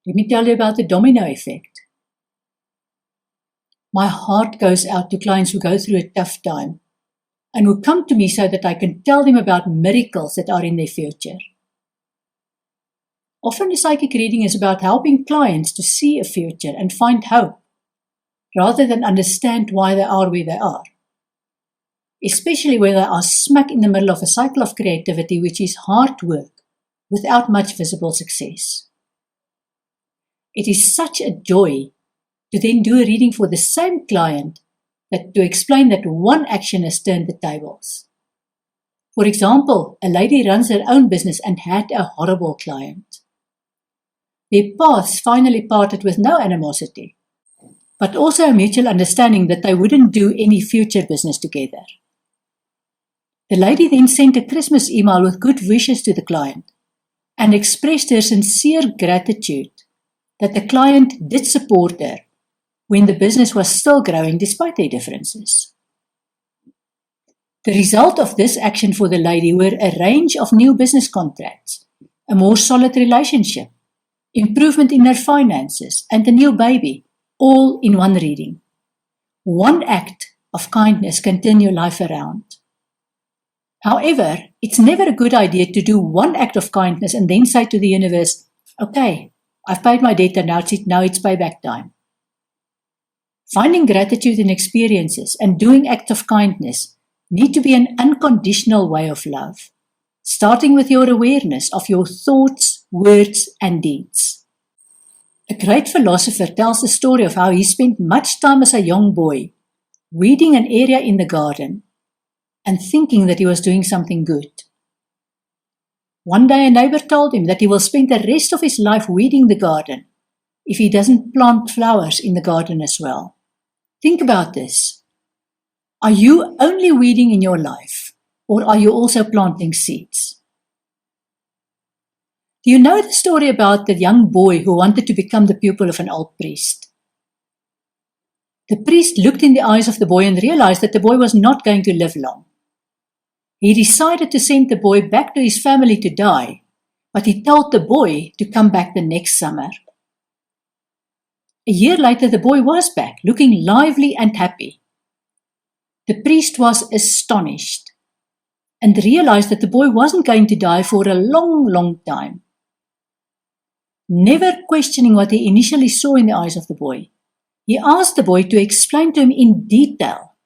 Let me tell you about the domino effect. My heart goes out to clients who go through a tough time and who come to me so that I can tell them about miracles that are in their future. Often a psychic reading is about helping clients to see a future and find hope, rather than understand why they are where they are. Especially where they are smack in the middle of a cycle of creativity, which is hard work without much visible success. It is such a joy to then do a reading for the same client to explain that one action has turned the tables. For example, a lady runs her own business and had a horrible client. Their paths finally parted with no animosity, but also a mutual understanding that they wouldn't do any future business together. The lady then sent a Christmas email with good wishes to the client and expressed her sincere gratitude that the client did support her when the business was still growing despite their differences. The result of this action for the lady were a range of new business contracts, a more solid relationship, improvement in her finances, and a new baby, all in one reading. One act of kindness can turn your life around. However, it's never a good idea to do one act of kindness and then say to the universe, okay, I've paid my debt and now it's payback time. Finding gratitude in experiences and doing acts of kindness need to be an unconditional way of love, starting with your awareness of your thoughts, words, and deeds. A great philosopher tells the story of how he spent much time as a young boy weeding an area in the garden and thinking that he was doing something good. One day a neighbor told him that he will spend the rest of his life weeding the garden if he doesn't plant flowers in the garden as well. Think about this. Are you only weeding in your life, or are you also planting seeds? Do you know the story about the young boy who wanted to become the pupil of an old priest? The priest looked in the eyes of the boy and realized that the boy was not going to live long. He decided to send the boy back to his family to die, but he told the boy to come back the next summer. A year later, the boy was back, looking lively and happy. The priest was astonished and realized that the boy wasn't going to die for a long, long time. Never questioning what he initially saw in the eyes of the boy, he asked the boy to explain to him in detail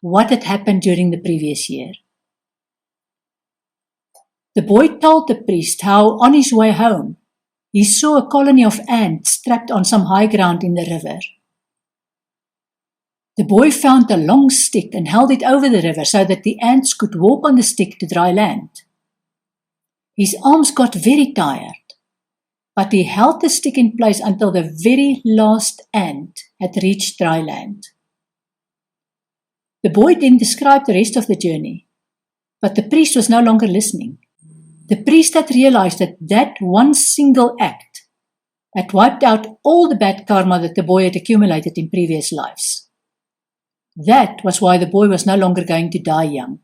what had happened during the previous year. The boy told the priest how, on his way home, he saw a colony of ants trapped on some high ground in the river. The boy found a long stick and held it over the river so that the ants could walk on the stick to dry land. His arms got very tired, but he held the stick in place until the very last ant had reached dry land. The boy then described the rest of the journey, but the priest was no longer listening. The priest had realized that one single act had wiped out all the bad karma that the boy had accumulated in previous lives. That was why the boy was no longer going to die young.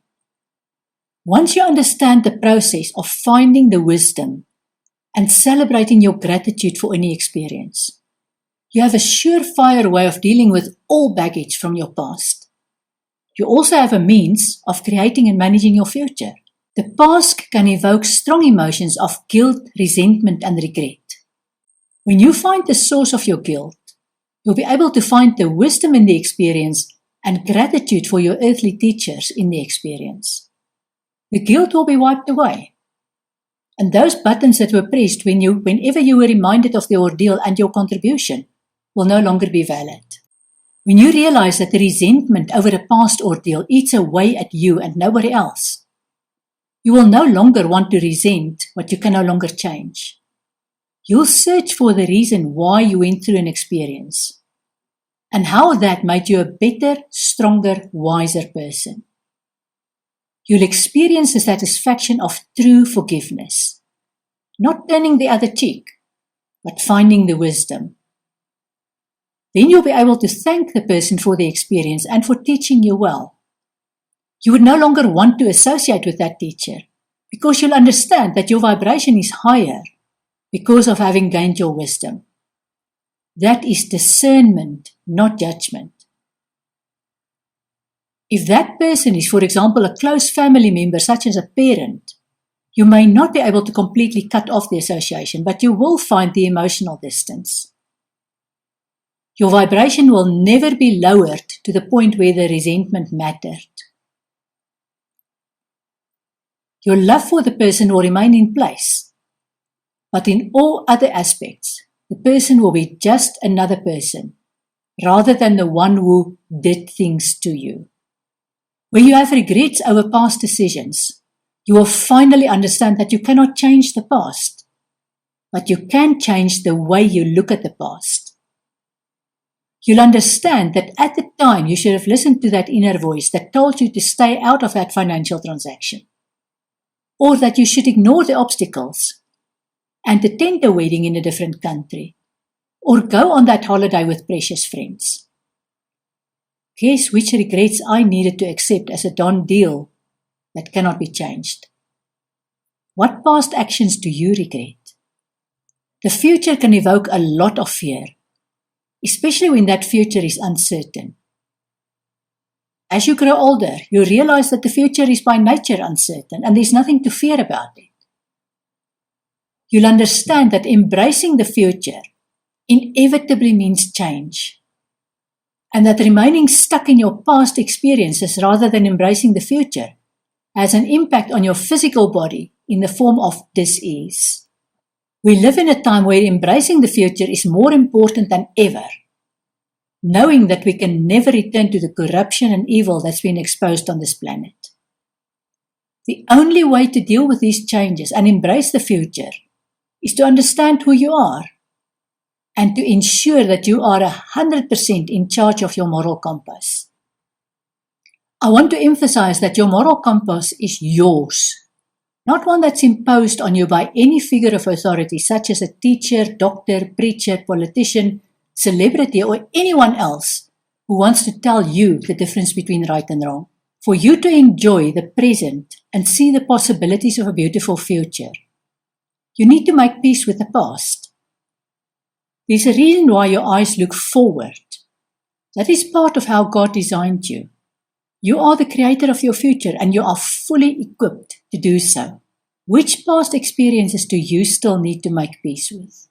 Once you understand the process of finding the wisdom and celebrating your gratitude for any experience, you have a surefire way of dealing with all baggage from your past. You also have a means of creating and managing your future. The past can evoke strong emotions of guilt, resentment, and regret. When you find the source of your guilt, you'll be able to find the wisdom in the experience and gratitude for your earthly teachers in the experience. The guilt will be wiped away. And those buttons that were pressed whenever you were reminded of the ordeal and your contribution will no longer be valid. When you realize that the resentment over a past ordeal eats away at you and nobody else, you will no longer want to resent what you can no longer change. You'll search for the reason why you went through an experience and how that made you a better, stronger, wiser person. You'll experience the satisfaction of true forgiveness, not turning the other cheek, but finding the wisdom. Then you'll be able to thank the person for the experience and for teaching you well. You would no longer want to associate with that teacher because you'll understand that your vibration is higher because of having gained your wisdom. That is discernment, not judgment. If that person is, for example, a close family member, such as a parent, you may not be able to completely cut off the association, but you will find the emotional distance. Your vibration will never be lowered to the point where the resentment mattered. Your love for the person will remain in place, but in all other aspects, the person will be just another person, rather than the one who did things to you. When you have regrets over past decisions, you will finally understand that you cannot change the past, but you can change the way you look at the past. You'll understand that at the time you should have listened to that inner voice that told you to stay out of that financial transaction, or that you should ignore the obstacles and attend a wedding in a different country, or go on that holiday with precious friends. Guess which regrets I needed to accept as a done deal that cannot be changed? What past actions do you regret? The future can evoke a lot of fear, especially when that future is uncertain. As you grow older, you realize that the future is by nature uncertain and there's nothing to fear about it. You'll understand that embracing the future inevitably means change, and that remaining stuck in your past experiences rather than embracing the future has an impact on your physical body in the form of dis-ease. We live in a time where embracing the future is more important than ever, knowing that we can never return to the corruption and evil that's been exposed on this planet. The only way to deal with these changes and embrace the future is to understand who you are and to ensure that you are 100% in charge of your moral compass. I want to emphasize that your moral compass is yours, not one that's imposed on you by any figure of authority such as a teacher, doctor, preacher, politician, celebrity, or anyone else who wants to tell you the difference between right and wrong. For you to enjoy the present and see the possibilities of a beautiful future, you need to make peace with the past. There's a reason why your eyes look forward. That is part of how God designed you. You are the creator of your future and you are fully equipped to do so. Which past experiences do you still need to make peace with?